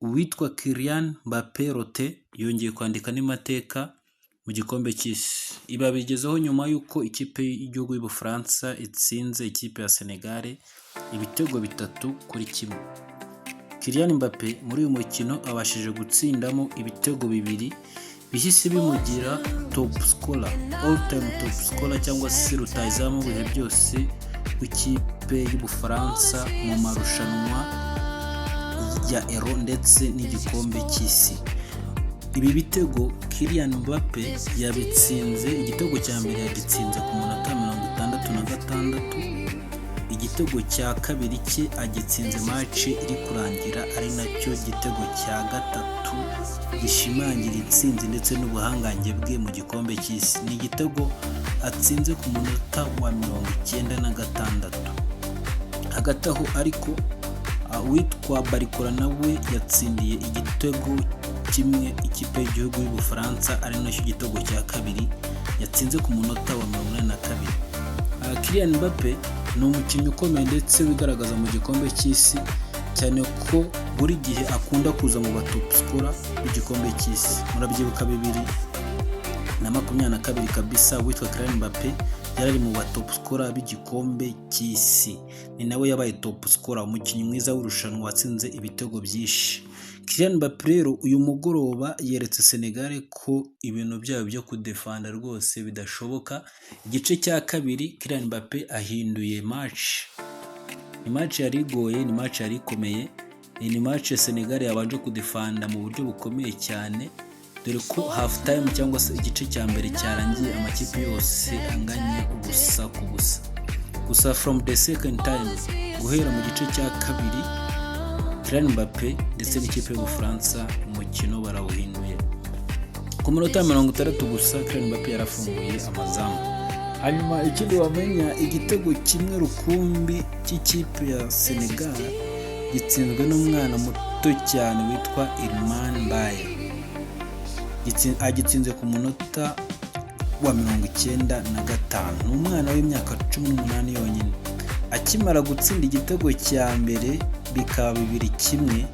uwitwa Kylian Mbappé Rote yongeye kwandika n'amateka mu gikombe cy'isi. Ibi abigezeho nyuma y'uko ikipe y'igihugu y'Ubufaransa itsinze ikipe ya Senegal ibitego 3-1. Kylian Mbappé muri uyu mukino abashije gutsindamo ibitego 2 bihise bimugira top scorer, all time top scorer cyangwa se rutahizamu bihe byose w'ikipe y'Ubufaransa mu marushanwa ya Euro ndetse n'igikombe cy'isi. Ibi bitego Kylian Mbappé yabitsinze, igitego cya mbere yagitsinze ku munota 66, igitego cya kabiri cye agitsinze match iri kurangira, ari nacyo gitego cya gatatu gishimangira intsinzi ndetse n'ubuhangange bwe mu gikombe cy'isi. Ni igitego atsinze ku munota wa 96. Hagati aho ariko witwa Barcola nawe yatsindiye igitego kimwe ikipe y'igihugu y'Ubufaransa, ari nacyo gitego cya kabiri yatsinze ku munota wa 82. Kylian Mbappé ni umukinnyi ukomeye ndetse wigaragaza mu gikombe cy'isi, cyane ko buri gihe akunda kuza mu batop scorer b'igikombe cy'isi. Murabyibuka 2022 kabisa, witwa Kylian Mbappé yari mu batop scorer b'igikombe cy'isi, ni nawe yabaye top scorer, umukinnyi mwiza w'irushanwa watsinze ibitego byinshi. Kylian Mbappé rero uyu mugoroba yeretse Senegal ko ibintu byabo byo kudefanda rwose bidashoboka. Igice cya kabiri Kylian Mbappé ahinduye match. Ni match yari igoye, ni match yari ikomeye, ni match Senegal yabanje kudefanda mu buryo bukomeye cyane, dore ko half time cyangwa se igice cya mbere cyarangiye amakipe yose anganye 1-1. Gusa from the second time, guhera mu gice cya kabiri, Kylian Mbappé ndetse n'ikipe y'Ubufaransa umukino barawuhinduye. Ku minota 60 gusa Kylian Mbappé yarafunguye amazamu. Hanyuma ikindi wamenya, igitego kimwe rukumbi cy'ikipe ya Senegal gitsinzwe n'umwana muto cyane witwa Iliman Ndiaye. Agitsinze ku munota wa 95. Ni umwana w'imyaka 18 yonyine. Akimara gutsinda igitego cya mbere bikaba 2-1,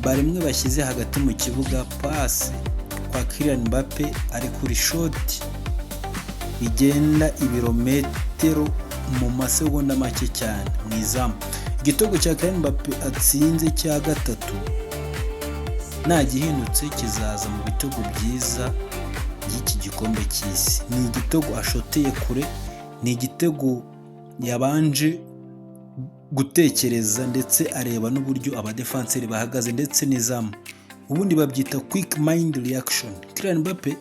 barimwe bashyize hagati mu kibuga, pass kwa Kylian Mbappé ari kuri shot bigenda ibirometero mu masegonda make cyane mu izamu. Igitego cya Kylian Mbappé atsinze cya gatatu nta gihindutse kizaza mu bitego byiza by'iki gikombe cy'isi. Ni igitego ashoteye kure, ni igitego yabanje gutekereza ndetse areba n'uburyo abadefanseri bahagaze ndetse n'izamu, ubundi babyita quick mind reaction. Kylian Mbappé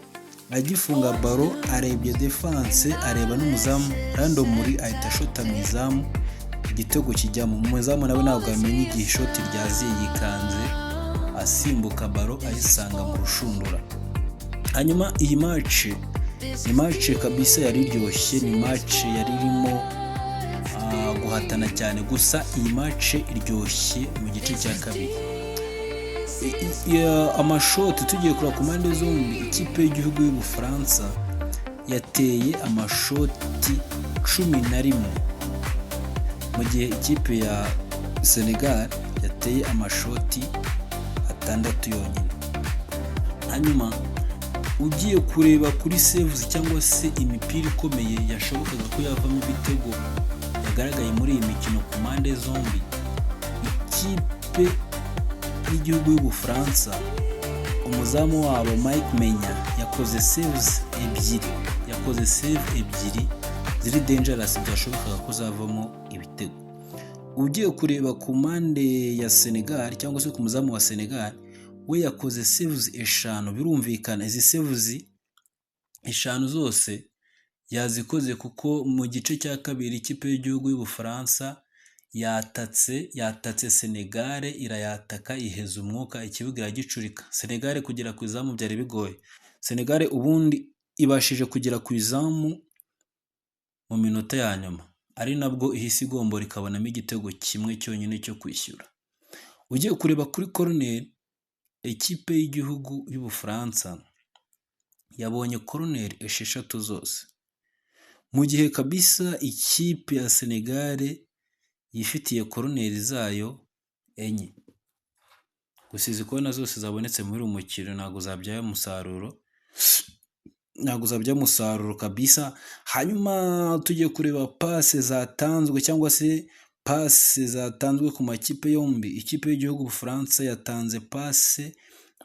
agifunga baro arebye defense, areba n'umuzamu randomly ahita shota mu izamu, igitego kijyamo. Umuzamu nawe ntabwo amenye igihe shoti ryaziye, yikanze asimbuka baro ayisanga mu rushundura. Hanyuma iyi match ni match kabisa yari iryoshye, ni match yari irimo guhatana cyane. Gusa iyi match iryoshye mu gice cya kabiri. Amashoti tugiye kura ku mpande zombi, ikipe y'igihugu y'Ubufaransa yateye amashoti 11, mu gihe ikipe ya Senegal yateye amashoti 6 yonyine. Hanyuma ugiye kureba kuri saves cyangwa se imipira ikomeye yashobokaga ko yavamo ibitego yagaragaye muri iyi mikino ku mpande zombi, ikipe y'igihugu y'Ubufaransa umuzamu wabo Mike Menya yakoze saves 2 ziri dangerous, byashobokaga ko zavamo ibitego. Ugiye kureba ku mpande ya Senegal cyangwa se ku muzamu wa Senegal, we yakoze saves 5. Birumvikana izi saves 5 zose yazikoze kuko mu gice cya kabiri ikipe y'igihugu y'Ubufaransa yatatse Senegal, irayataka iheza umwuka, ikibuga iragicurika. Senegal kugera ku izamu byari bigoye. Senegal ubundi ibashije kugera ku izamu mu minota ya nyuma, ari nabwo ihise igombora ikabonamo igitego kimwe cyonyine cyo kwishyura. Ugiye kureba kuri corner, ikipe y'igihugu y'Ubufaransa yabonye corner 6 zose, mu gihe kabisa ikipe ya Senegal yifitiye corner zayo 4. gusa izi kona zose zabonetse muri uyu mukino ntabwo zabyaye umusaruro kabisa. Hanyuma tugiye kureba pase zatanzwe cyangwa se pase zatanzwe ku makipe yombi. Ikipe y'igihugu Ubufaransa yatanze pase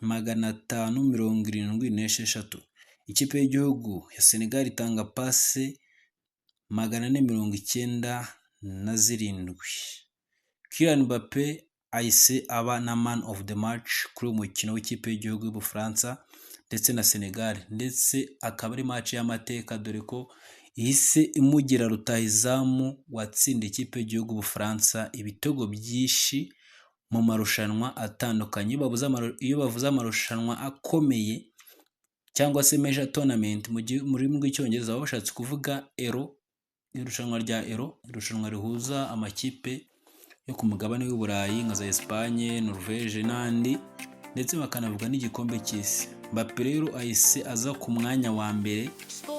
576. Ikipe y'igihugu ya Senegal itanga pase 497. Kylian Mbappe ahise aba na man of the match kuri uyu mukino w'ikipe y'igihugu y'Ubufaransa ndetse na Senegal, ndetse akaba ari match y'amateka dore ko ihise imugira rutahizamu watsinda ikipe y'igihugu Ubufaransa ibitego byinshi mu marushanwa atandukanye. Iyo bavuze amarushanwa akomeye cyangwa se major tournament mu rurimi rw'icyongereza baba bashatse kuvuga Euro, irushanwa rya Euro, irushanwa rihuza amakipe yo ku mugabane w'Uburayi nka za Espagne, Norvège n'andi, ndetse bakanavuga n'igikombe cy'isi. Mbappe rero ahise aza ku mwanya wa mbere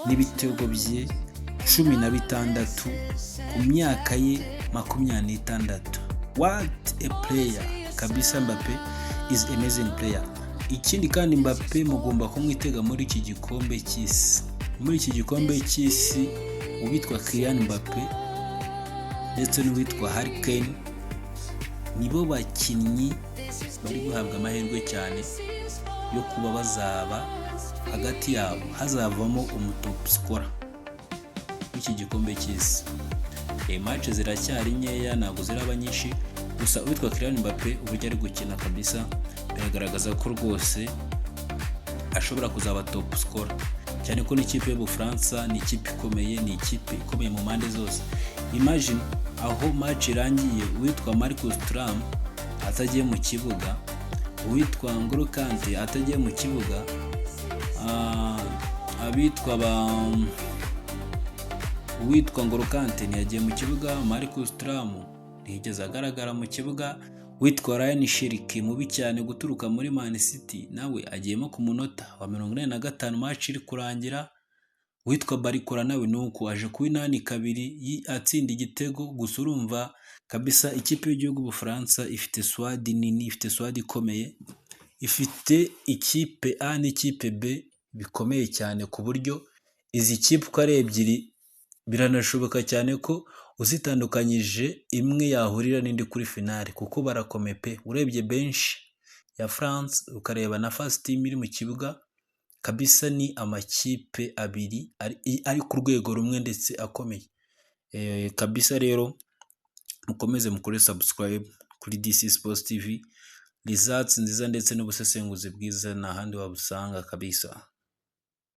n'ibitego bye 16 ku myaka ye 26. What a player kabisa, Mbappe is amazing player. Ikindi kandi Mbappe mugomba kumwitega muri iki gikombe cy'isi. Muri iki gikombe cy'isi uwitwa Kylian Mbappe ndetse n'uwitwa Harry Kane nibo bakinnyi bari guhabwa amahirwe cyane yo kuba bazaba hagati yabo hazavamo umutop scorer w'iki gikombe cy'isi. Match ziracyari nkeya ntabwo ziraba nyinshi, gusa uwitwa Kylian Mbappe uburyo ari gukina kabisa biragaragaza ko rwose ashobora kuzaba top scorer, cyane ko n'ikipe y'Ubufaransa ni ikipe ikomeye, ni ikipe ikomeye mu mpande zose. Imagine aho match irangiye uwitwa Marcus Thuram atagiye mu kibuga, uwitwa N'Golo Kante atagiye mu kibuga, uwitwa N'Golo Kante ntiyagiye mu kibuga, Marcus Thuram ntiyigeze agaragara mu kibuga, witwa Ryan Cherki mubi cyane guturuka muri Man City nawe agiyemo ku munota wa 45 match iri kurangira, witwa Barikora nawe nuko aje ku inani kabiri atsinda igitego. Gusa urumva kabisa ikipe y'igihugu Ubufaransa ifite squad nini, ifite squad ikomeye, ifite ikipe A n'ikipe B bikomeye cyane ku buryo izi kipe uko ari ebyiri biranashoboka cyane ko uzitandukanyije imwe yahurira n'indi kuri finale kuko barakomeye pe. Urebye bench ya France ukareba na first team iri mu kibuga kabisa ni amakipe abiri ari ku rwego rumwe ndetse akomeye kabisa. Rero mukomeze mukore subscribe kuri DC Sports TV, results nziza ndetse n'ubusesenguzi bwiza nta handi wabusanga kabisa.